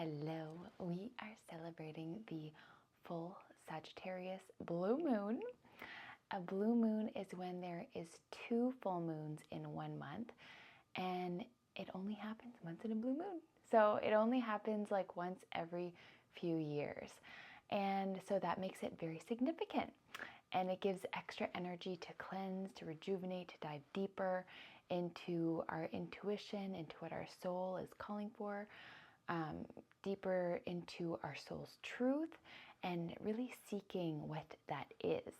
Hello, we are celebrating the full Sagittarius blue moon. A blue moon is when there is 2 full moons in 1 month, and it only happens once in a blue moon. So it only happens like once every few years. And so that makes it very significant. And it gives extra energy to cleanse, to rejuvenate, to dive deeper into our intuition, into what our soul is calling for. Deeper into our soul's truth and really seeking what that is.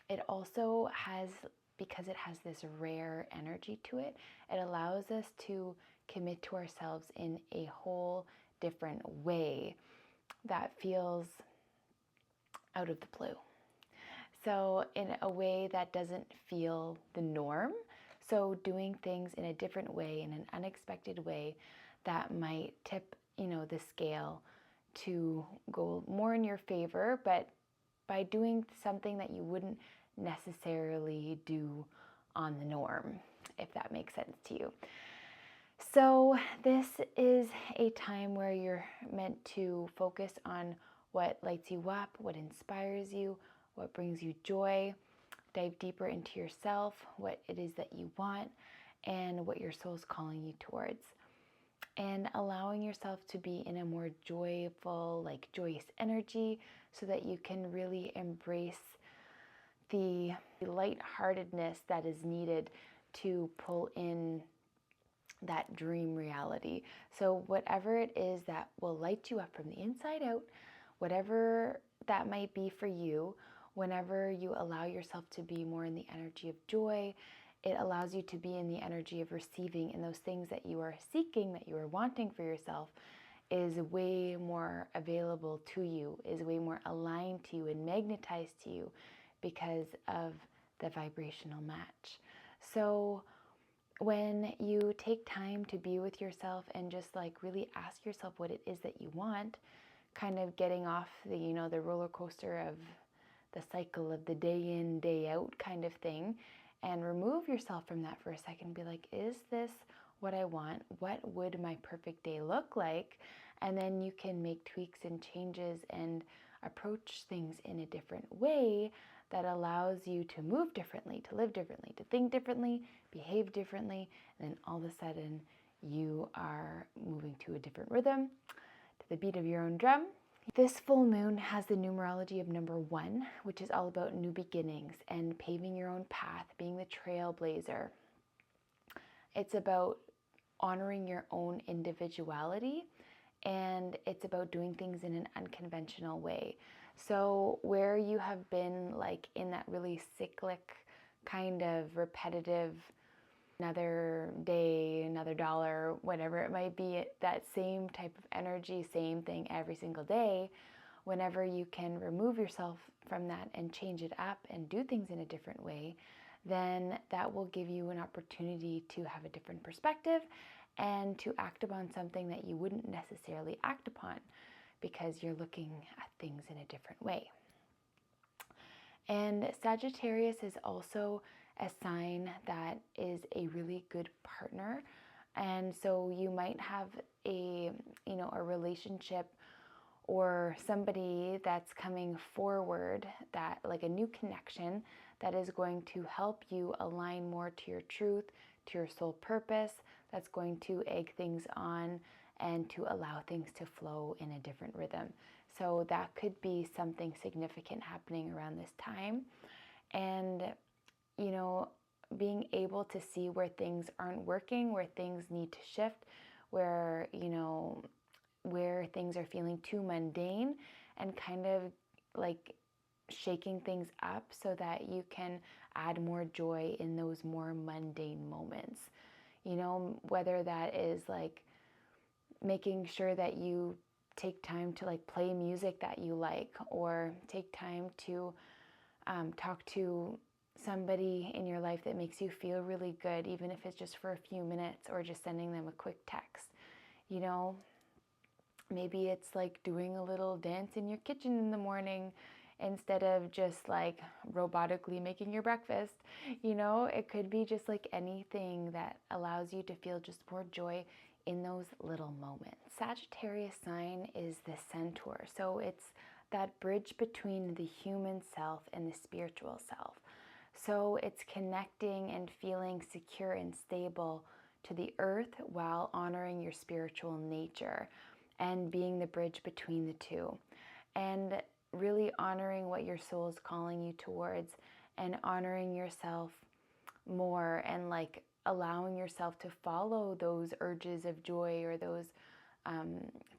It also has, because it has this rare energy to it, it allows us to commit to ourselves in a whole different way that feels out of the blue. So in a way that doesn't feel the norm. So doing things in a different way, in an unexpected way, that might tip the scale to go more in your favor, but by doing something that you wouldn't necessarily do on the norm, if that makes sense to you. So this is a time where you're meant to focus on what lights you up, what inspires you, what brings you joy, dive deeper into yourself, what it is that you want, and what your soul's calling you towards. And allowing yourself to be in a more joyful, joyous energy so that you can really embrace the lightheartedness that is needed to pull in that dream reality. So whatever it is that will light you up from the inside out, whatever that might be for you, whenever you allow yourself to be more in the energy of joy, it allows you to be in the energy of receiving, and those things that you are seeking, that you are wanting for yourself, is way more available to you, is way more aligned to you and magnetized to you because of the vibrational match. So when you take time to be with yourself and just really ask yourself what it is that you want, kind of getting off the roller coaster of the cycle of the day in, day out kind of thing, and remove yourself from that for a second and be like, is this what I want? What would my perfect day look like? And then you can make tweaks and changes and approach things in a different way that allows you to move differently, to live differently, to think differently, behave differently, and then all of a sudden you are moving to a different rhythm, to the beat of your own drum. This full moon has the numerology of number 1, which is all about new beginnings and paving your own path, being the trailblazer. It's about honoring your own individuality, and it's about doing things in an unconventional way. So where you have been in that really cyclic kind of repetitive, another day, another dollar, whatever it might be, that same type of energy, same thing every single day, whenever you can remove yourself from that and change it up and do things in a different way, then that will give you an opportunity to have a different perspective and to act upon something that you wouldn't necessarily act upon because you're looking at things in a different way. And Sagittarius is also a sign that is a really good partner. And so you might have a relationship or somebody that's coming forward, that a new connection that is going to help you align more to your truth, to your soul purpose, that's going to egg things on and to allow things to flow in a different rhythm. So that could be something significant happening around this time. And being able to see where things aren't working, where things need to shift, where things are feeling too mundane, and kind of shaking things up so that you can add more joy in those more mundane moments. Whether that is making sure that you take time to play music that you like, or take time to talk to somebody in your life that makes you feel really good, even if it's just for a few minutes, or just sending them a quick text. Maybe it's doing a little dance in your kitchen in the morning instead of just robotically making your breakfast. It could be just anything that allows you to feel just more joy in those little moments. Sagittarius sign is the centaur, so it's that bridge between the human self and the spiritual self. So it's connecting and feeling secure and stable to the earth while honoring your spiritual nature and being the bridge between the two. And really honoring what your soul is calling you towards and honoring yourself more, and like allowing yourself to follow those urges of joy or those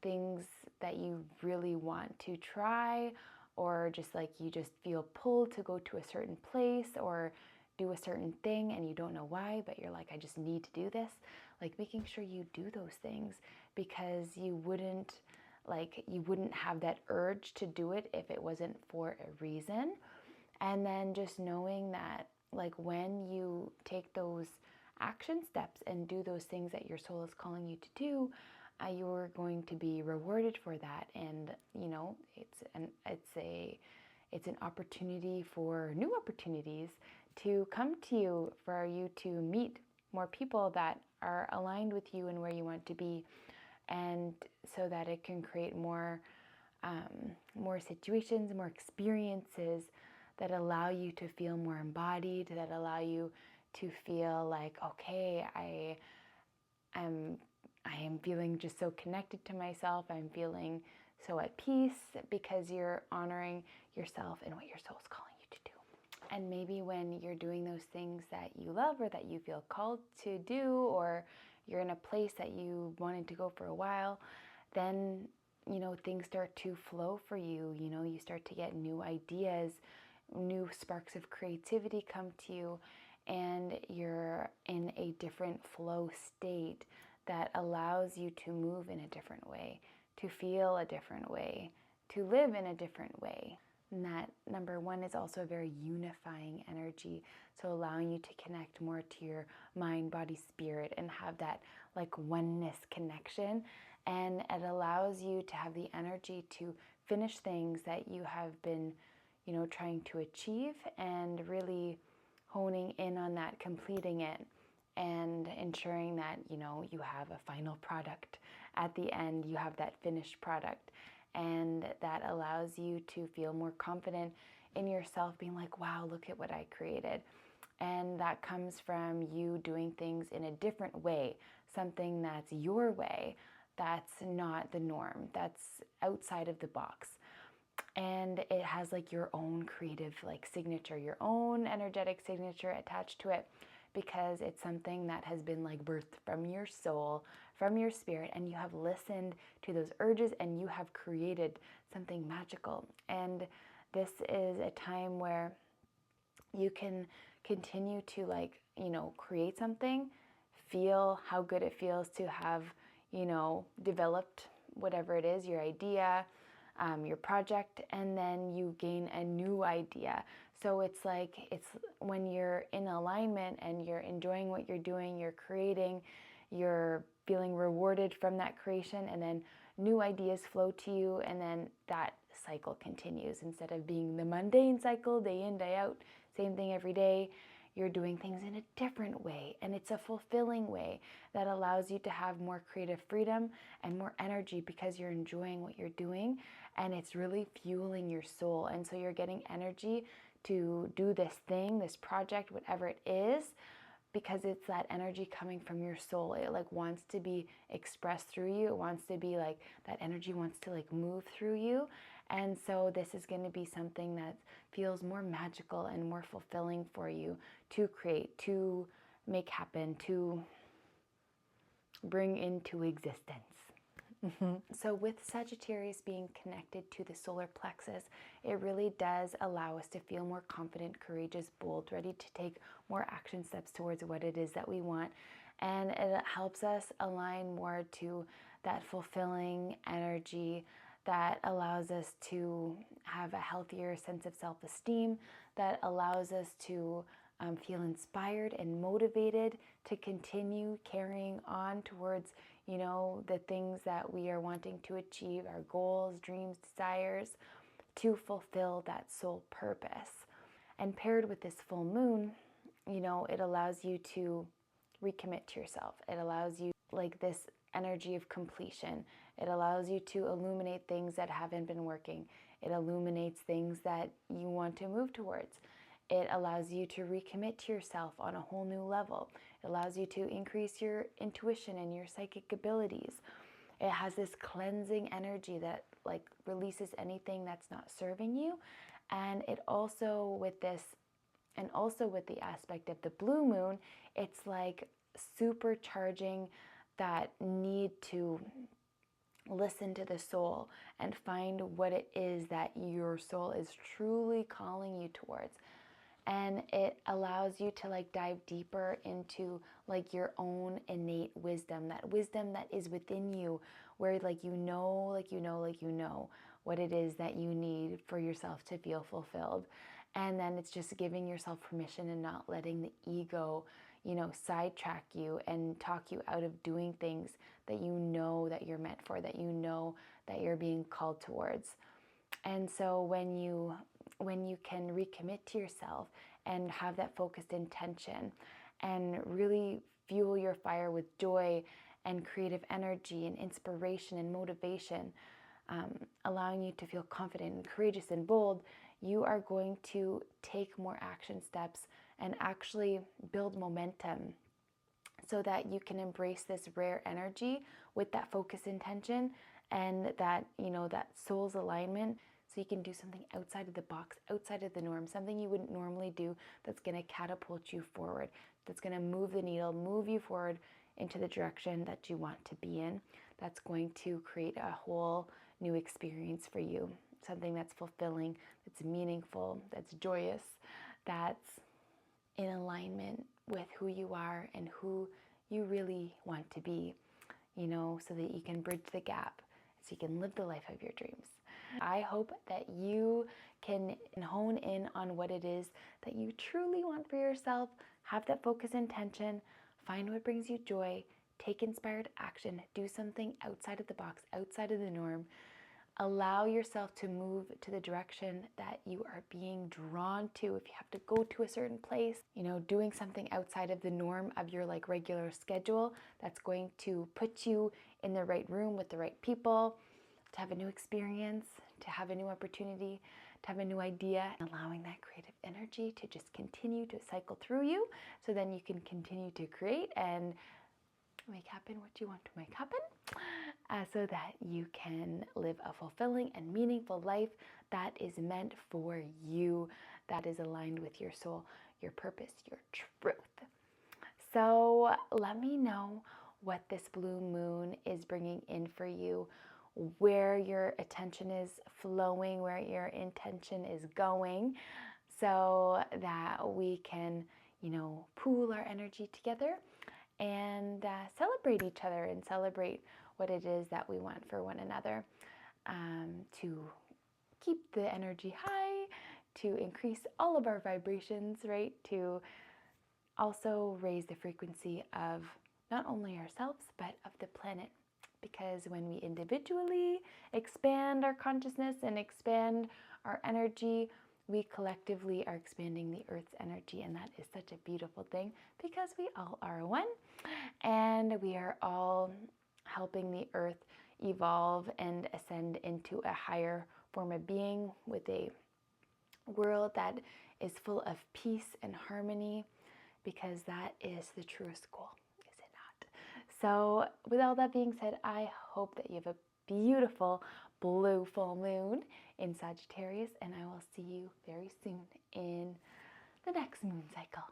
things that you really want to try, or just like you just feel pulled to go to a certain place or do a certain thing and you don't know why, but you're like, I just need to do this. Like making sure you do those things, because you wouldn't have that urge to do it if it wasn't for a reason. And then just knowing that like when you take those action steps and do those things that your soul is calling you to do, you're going to be rewarded for that. And you know, it's an opportunity for new opportunities to come to you, for you to meet more people that are aligned with you and where you want to be, and so that it can create more situations, more experiences that allow you to feel more embodied, that allow you to feel like, okay, I am feeling just so connected to myself. I'm feeling so at peace, because you're honoring yourself and what your soul is calling you to do. And maybe when you're doing those things that you love or that you feel called to do, or you're in a place that you wanted to go for a while, then, you know, things start to flow for you. You know, you start to get new ideas, new sparks of creativity come to you, and you're in a different flow state that allows you to move in a different way, to feel a different way, to live in a different way. And that number one is also a very unifying energy, so allowing you to connect more to your mind, body, spirit, and have that like oneness connection. And it allows you to have the energy to finish things that you have been, you know, trying to achieve, and really honing in on that, completing it, and ensuring that, you know, you have a final product at the end. You have that finished product, and that allows you to feel more confident in yourself, being like, wow, look at what I created. And that comes from you doing things in a different way, something that's your way, that's not the norm, that's outside of the box. And it has like your own creative like signature, your own energetic signature attached to it, because it's something that has been like birthed from your soul, from your spirit, and you have listened to those urges and you have created something magical. And this is a time where you can continue to like, you know, create something, feel how good it feels to have, you know, developed whatever it is, your idea, your project, and then you gain a new idea. So it's like, it's when you're in alignment and you're enjoying what you're doing, you're creating, you're feeling rewarded from that creation, and then new ideas flow to you, and then that cycle continues. Instead of being the mundane cycle, day in, day out, same thing every day, you're doing things in a different way, and it's a fulfilling way that allows you to have more creative freedom and more energy, because you're enjoying what you're doing and it's really fueling your soul. And so you're getting energy to do this thing, this project, whatever it is, because it's that energy coming from your soul. It like wants to be expressed through you. It wants to be like, that energy wants to like move through you. And so this is going to be something that feels more magical and more fulfilling for you to create, to make happen, to bring into existence. So with Sagittarius being connected to the solar plexus, it really does allow us to feel more confident, courageous, bold, ready to take more action steps towards what it is that we want. And it helps us align more to that fulfilling energy that allows us to have a healthier sense of self-esteem, that allows us to feel inspired and motivated to continue carrying on towards, you know, the things that we are wanting to achieve, our goals, dreams, desires, to fulfill that soul purpose. And paired with this full moon, you know, it allows you to recommit to yourself. It allows you like this energy of completion. It allows you to illuminate things that haven't been working. It illuminates things that you want to move towards. It allows you to recommit to yourself on a whole new level. It allows you to increase your intuition and your psychic abilities. It has this cleansing energy that like releases anything that's not serving you. And it also with this, and also with the aspect of the blue moon, it's like supercharging that need to listen to the soul and find what it is that your soul is truly calling you towards. And it allows you to like dive deeper into like your own innate wisdom, that wisdom that is within you, where like you know what it is that you need for yourself to feel fulfilled. And then it's just giving yourself permission and not letting the ego, sidetrack you and talk you out of doing things that you know that you're meant for, that you know that you're being called towards. And so when you can recommit to yourself and have that focused intention and really fuel your fire with joy and creative energy and inspiration and motivation, allowing you to feel confident and courageous and bold, you are going to take more action steps and actually build momentum so that you can embrace this rare energy with that focus intention and that, that soul's alignment. So you can do something outside of the box, outside of the norm, something you wouldn't normally do that's going to catapult you forward, that's going to move the needle, move you forward into the direction that you want to be in, that's going to create a whole new experience for you, something that's fulfilling, that's meaningful, that's joyous, that's in alignment with who you are and who you really want to be, so that you can bridge the gap, so you can live the life of your dreams. I hope that you can hone in on what it is that you truly want for yourself, have that focus intention, find what brings you joy, take inspired action, do something outside of the box, outside of the norm. Allow yourself to move to the direction that you are being drawn to. If you have to go to a certain place, doing something outside of the norm of your like regular schedule, that's going to put you in the right room with the right people, to have a new experience, to have a new opportunity, to have a new idea, and allowing that creative energy to just continue to cycle through you, so then you can continue to create and make happen what you want to make happen, so that you can live a fulfilling and meaningful life that is meant for you, that is aligned with your soul, your purpose, your truth. So let me know what this blue moon is bringing in for you, where your attention is flowing, where your intention is going, so that we can, pool our energy together and celebrate each other and celebrate what it is that we want for one another, to keep the energy high, to increase all of our vibrations, right? To also raise the frequency of not only ourselves, but of the planet. Because when we individually expand our consciousness and expand our energy, we collectively are expanding the Earth's energy, and that is such a beautiful thing, because we all are one, and we are all helping the Earth evolve and ascend into a higher form of being, with a world that is full of peace and harmony, because that is the truest goal, is it not? So with all that being said, I hope that you have a beautiful blue full moon in Sagittarius, and I will see you very soon in the next moon cycle.